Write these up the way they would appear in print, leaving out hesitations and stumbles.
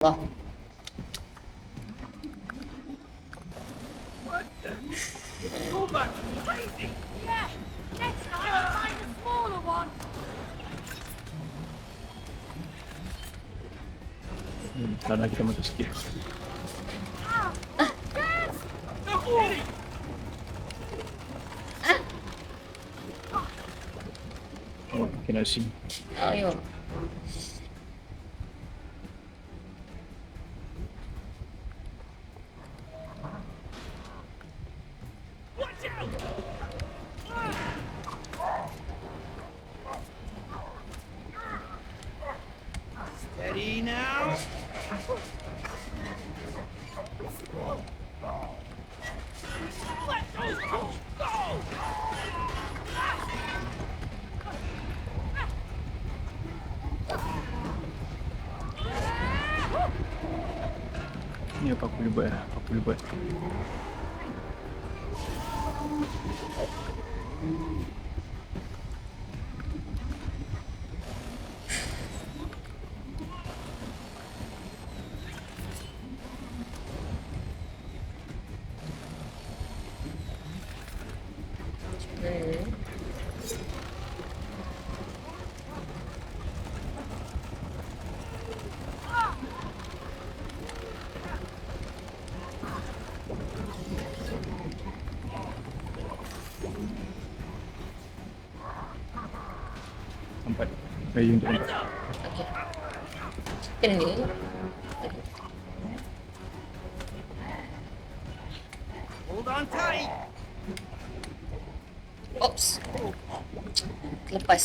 Wah. Sana kita masuk sikit. Oh, cannot see. Ayo. Steady now. Let those tools go. Ni apa aku boleh buat? Apa aku boleh buat? Empat. Kayu untuk empat. Okey. Kini. Hold on tight. Oops. Lepas.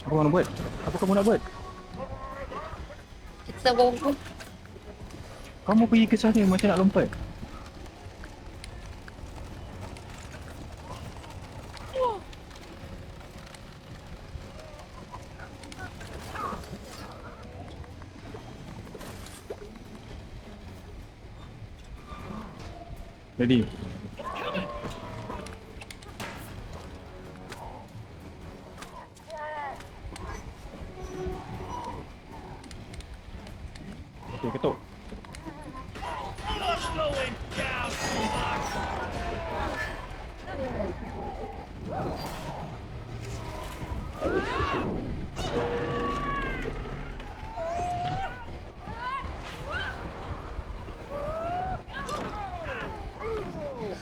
Apa kau nak buat? Apa kamu nak buat? Kita tak bawa pun. Kamu pergi ke sana macam nak lompat. Ready? Okay, ketuk. You're slowing down, Toolbox.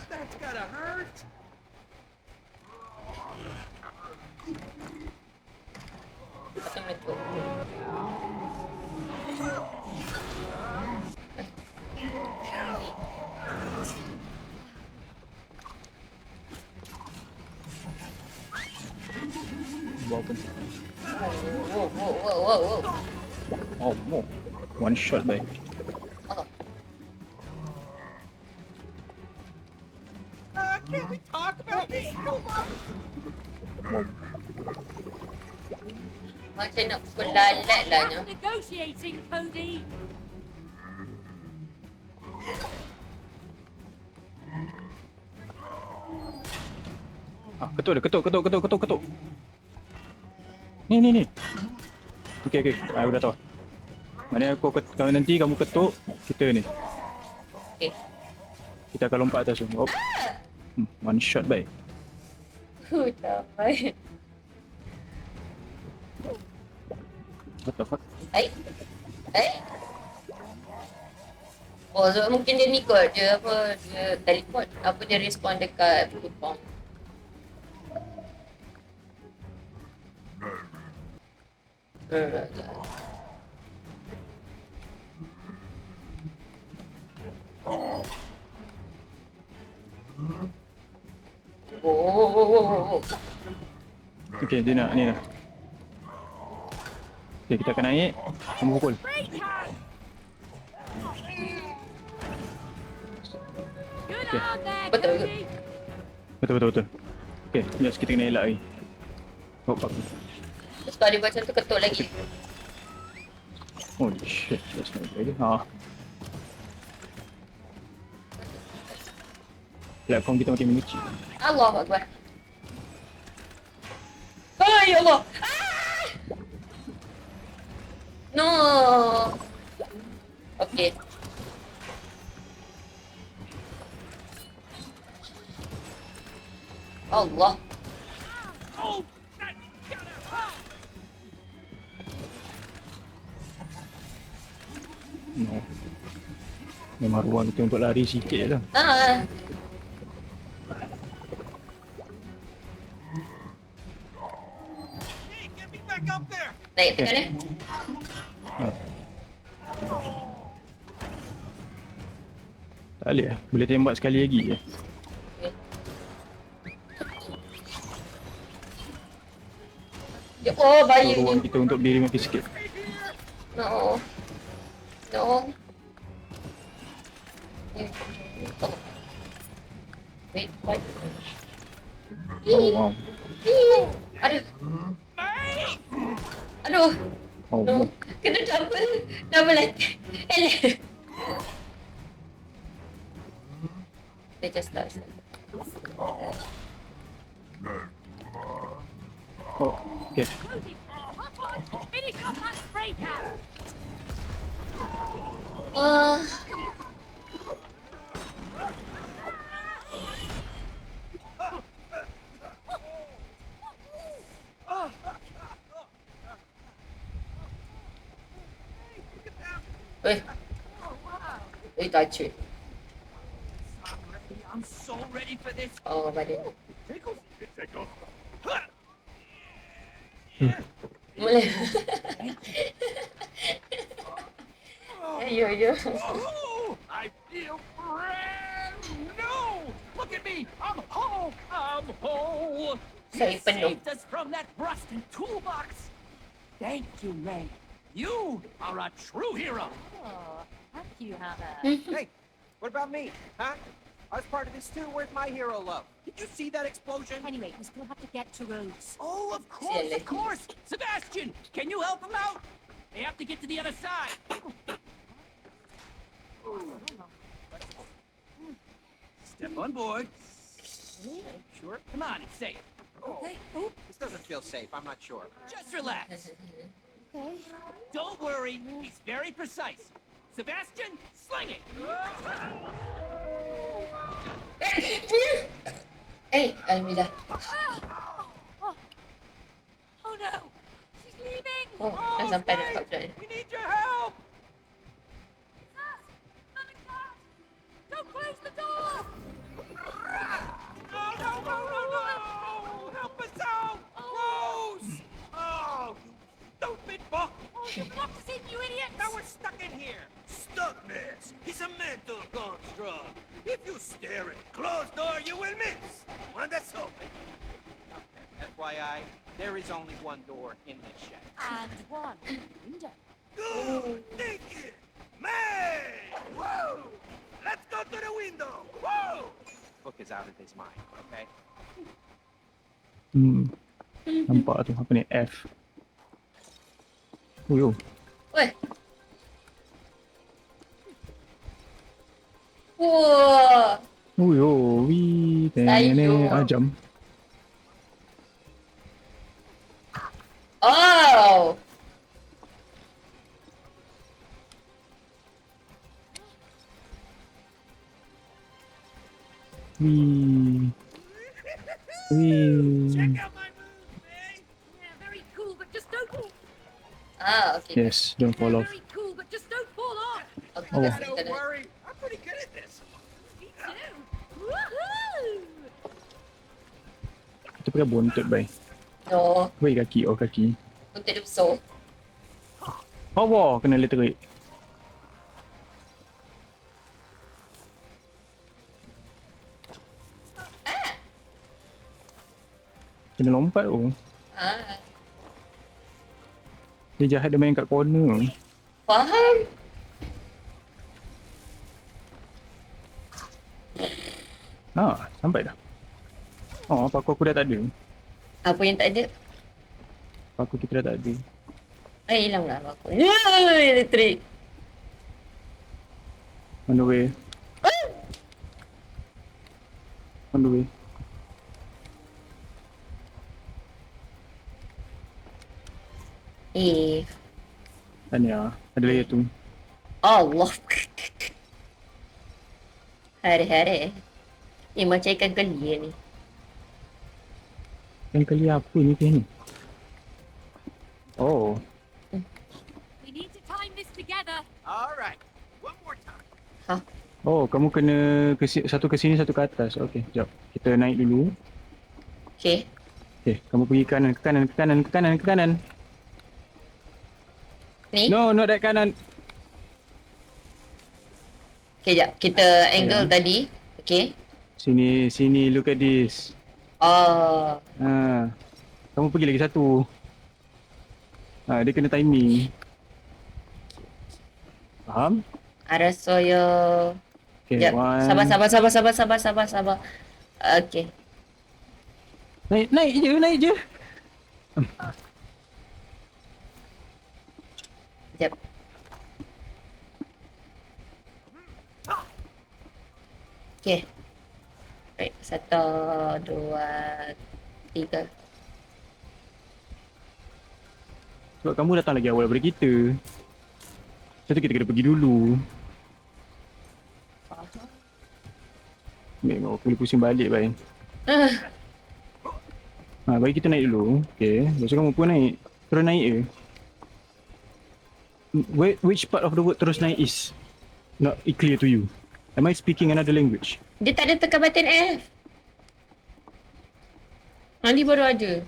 That's gotta hurt. Satu minit tu. Buat apa? Wow. Oh, more. One shot baik. Oh. Can't we talk about this, Toolbox? Macam nak pukul lalat lah nya. Negotiating, Cody. Ah, ketuk dia, ketuk. Ni. Okey. Aku dah tahu. Maknanya kalau nanti kamu ketuk, kita ni. Okey. Kita akan lompat atas tu. Oh. One shot baik. Tak baik. What the fuck? Hai. Oh, so mungkin dia ni kot. Dia apa, dia teleport. Apa dia respond dekat Kupang. Oh. Okey, dia nak ni lah. Okey, kita akan naik. Kamu pukul. Good on there, Betul. Cody. Betul. Okey, jap kita kena elak lagi. Oh, fuck. Terus kalau dia buat macam tu ketuk lagi. Oh shit, that's not good. Ha. Platform kita makin mengecil. Allahu Akbar. Ya Allah. Ah! No. Okay. Allah. Oh, that's gonna hurt. No. Memang ruang kita untuk lari sikit je lah. Ah. Hey, get me back up there. Naik tekan eh. Tak boleh lah. Boleh tembak sekali lagi je. Ya Allah, bahaya Ruang ni. kita untuk berdiri mati sikit. No. No. Wait, what? Oh, wow. Aduh. Aduh. Oh, No. wow. Kena double attack. Eleh. They just start. Oh, okay. Cody, hop on. Finish off that spray can. Touch it. I'm so ready for this. Oh, badan. Tickle. Tickle. Boleh. Yo. Oh, I feel brand new. Look at me. I'm whole. I'm whole. Saya You penuh. saved us from that rusted toolbox. Thank you, May. You are a true hero. Oh, thank you, Hannah. Hey, what about me? Huh? I was part of this too. Where's my hero love? Did you see that explosion? Anyway, we still have to get to Rose. Oh, of course, of course. Sebastian, can you help him out? They have to get to the other side. Step on board. Sure. Come on and say it. Okay. This doesn't feel safe. I'm not sure. Just relax. Okay. Don't worry. He's very precise. Sebastian, sling it. Alhamdulillah. Oh no, she's leaving. Oh, dah sampai dah kat budak. We need your help. Mum and Dad, don't close the door. No. Help us out. Rose. Oh, you stupid buck. Oh, you blocked us in, you idiot. Now we're stuck in here. Stuckness is a mental construct. If you stare at a closed door, you will miss one that's open. FYI, there is only one door in this shed. And one window. Good thinking. May. Whoa. Let's go to the window. Whoa. Book is out of his mind, okay? Nampak tu apa ni? F. Oh yo. Weh. Wah. Oh yo. Wee. Tene. Jam. Oh. Wee. Check out my moves, May. Yeah, very cool, but just don't. Okay. Yes, don't fall off. Very cool, but just don't fall off. Okay, Oh. dah Don't kita dah. worry. I'm pretty good at this. Me too. Woohoo! Kita pakai bontot baik. No, Baik kaki. Oh kaki. untuk dia besar. Power kena literik. Kena lompat tu. Ah, Dia jahat dia main kat corner. faham? Sampai dah. Oh, paku aku dah tak ada. Apa yang tak ada? Paku kita dah tak ada. Hilang lah aku. Elektrik. On the way. On the way. Eh, Tahniah. Ada lagi tu. Allah. Hari-hari. Macam ikan keli ni. Yang kali apa ni ni? Oh. We need to time this together. All right. One more time. Ha? Oh, kamu kena satu ke sini, satu ke atas. Okey, jap. Kita naik dulu. Okay. Okey, kamu pergi kanan, ke kanan, ke kanan, ke kanan, ke kanan. Ni? No, not that kanan. Okay, jap. Kita angle tadi. Okay. Sini, look at this. Oh. Ha. Kamu pergi lagi satu. Ha, dia kena timing. Faham? Ada soyo. Okay, Jap. one. Sabar. Okay. Naik je. Jap. Okay. Baik. 1, 2, 3. Sebab kamu datang lagi awal daripada kita. Lepas tu kita kena pergi dulu. Memang aku boleh pusing balik, Bai. Ha, bagi kita naik dulu. Okay. Lepas tu kamu pun naik. Terus naik je. Which part of the word terus naik is not clear to you? Am I speaking another language? Dia tak ada tekan button F. Nanti baru ada.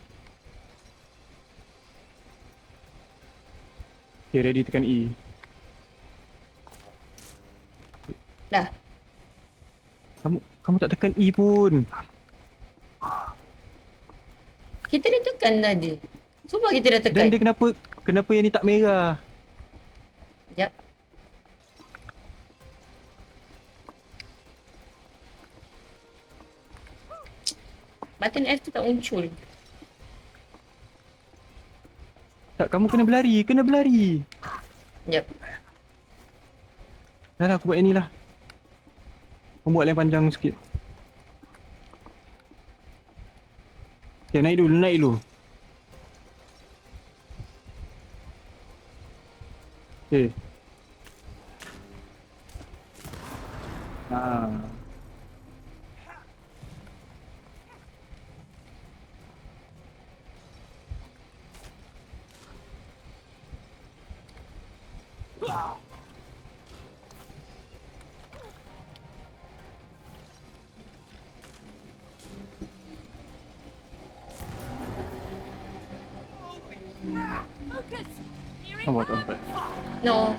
Okay, ready tekan E. Dah. Kamu tak tekan E pun. Kita dah tekan tadi. Sumpah kita dah tekan. Dan dia kenapa yang ni tak merah? Sekejap. Button F tu tak muncul. Tak, kamu kena berlari. Sekejap. Dah lah, aku buat yang ni lah. Kamu buat yang panjang sikit. Okay, naik dulu. Okay. Ha. Focus. Here it Kamu comes. tempat. No.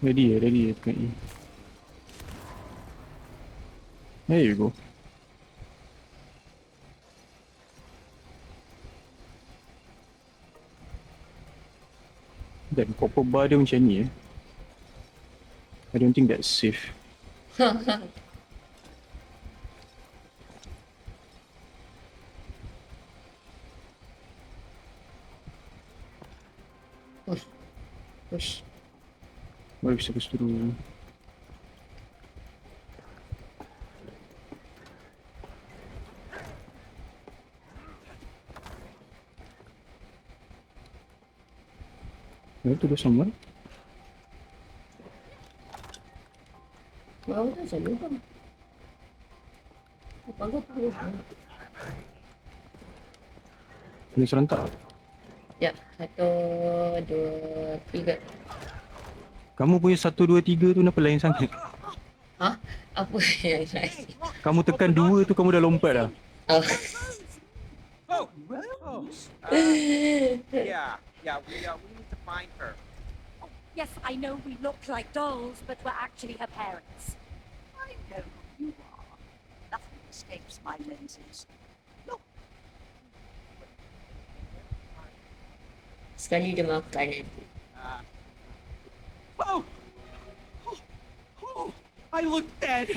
Ready tekan E. There you go. Dan copper bar dia macam ni I don't think that's safe. Push. What are we supposed to do? To do someone? Baru dah saya lupa. Apa aku? Kena serentak. Ya, 1, 2, 3. Kamu punya 1, 2, 3 tu kenapa lain sangat? Ha? Apa yang lain? Kamu tekan 2 tu kamu dah lompat dah. Oh. Oh, Rose. Yeah, we need to find her. Yes, I know we look like dolls, but we're actually her parents. I know who you are. Nothing escapes my lenses. Look, Sekali dia makan nanti. Oh! I look dead.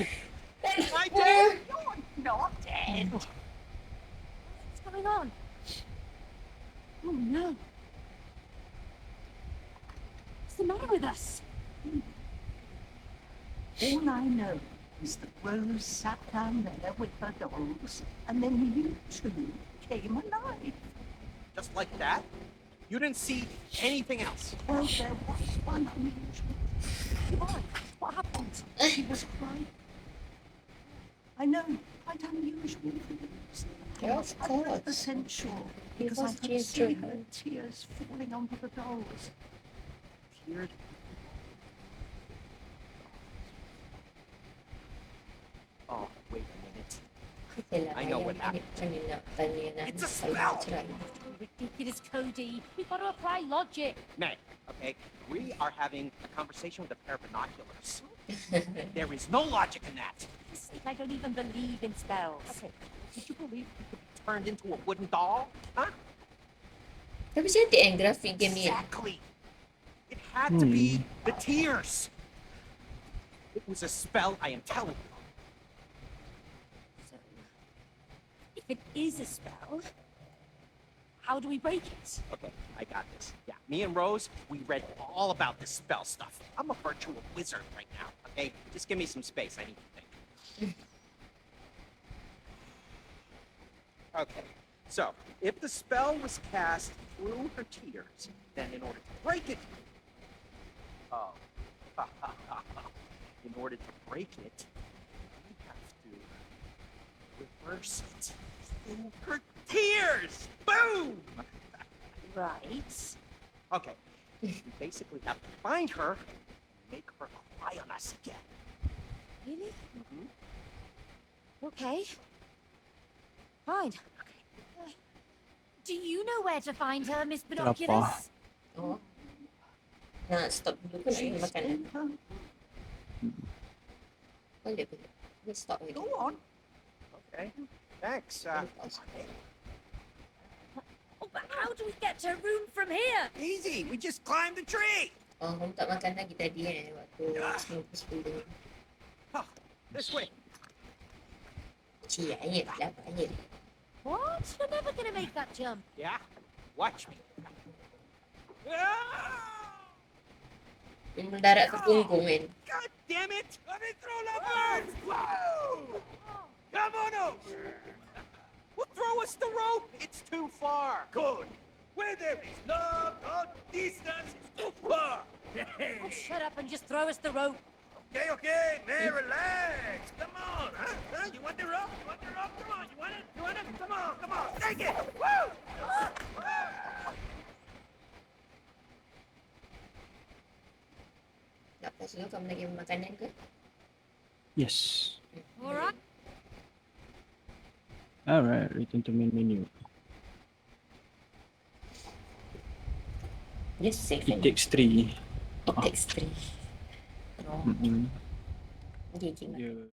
Am I dead? you're not dead. What's going on? Oh no. What's the matter with us? All I know is that Rose sat down there with her dolls, and then you two came alive. Just like that? You didn't see anything else? Well, there was one unusual. Why? What happened? She was crying. I know, quite unusual for you. Yeah, of I'm course. 100% sure, because I was could tears see too. her tears falling onto the dolls. Tears? Oh, wait a minute. Yelah, I know ayah what happened. macam ni nak tanya nak It's a kalau spell. cerai. Ridiculous, Cody. We've got to apply logic. May, okay? We are having a conversation with a pair of binoculars. There is no logic in that. For God's sake, I don't even believe in spells. Okay, did you believe you could be turned into a wooden doll? Huh? Tapi cantik kan grafik game ni. Exactly. It had to be the tears. It was a spell, I am telling you. So, if it is a spell, how do we break it? Okay, I got this. Yeah, me and Rose, we read all about this spell stuff. I'm a virtual wizard right now, okay? Just give me some space, I need to think. Okay, so if the spell was cast through her tears, then in order to break it, in order to break it, we have to reverse it through her tears. Boom! Right. Okay, we basically have to find her and make her cry on us again. Really? Mhm. Okay. Fine. Do you know where to find her, Miss Binoculars? Oh. Nak stop dulu ke nak minum makanan? Boleh, boleh. Boleh stop lagi. Go on. Okay, thanks. Oh, but how do we get to her room from here? Easy, we just climbed the tree. Oh, kamu tak makan lagi tadi waktu sebelum. Oh, this way. Cik, air tak dapat air. What? You're never going to make that jump. Yeah, watch me. Dia mendarat ke punggung kan. God damn it! Let me throw the birds. Whoa! Vámonos. Well, throw us the rope. It's too far. Good. Where there is love, no distance is too far. Oh, shut up and just throw us the rope. Okay, man, relax. Come on, huh? You want the rope? You want the rope? Come on, you want it? You want it? Come on, take it. Woo! Tak apa, dulu kamu lagi makanan ke? Yes. All right. Alright, return to main menu. Just save It and takes 3. it takes 3. Oh, Mm-mm. okay, okay. Yeah.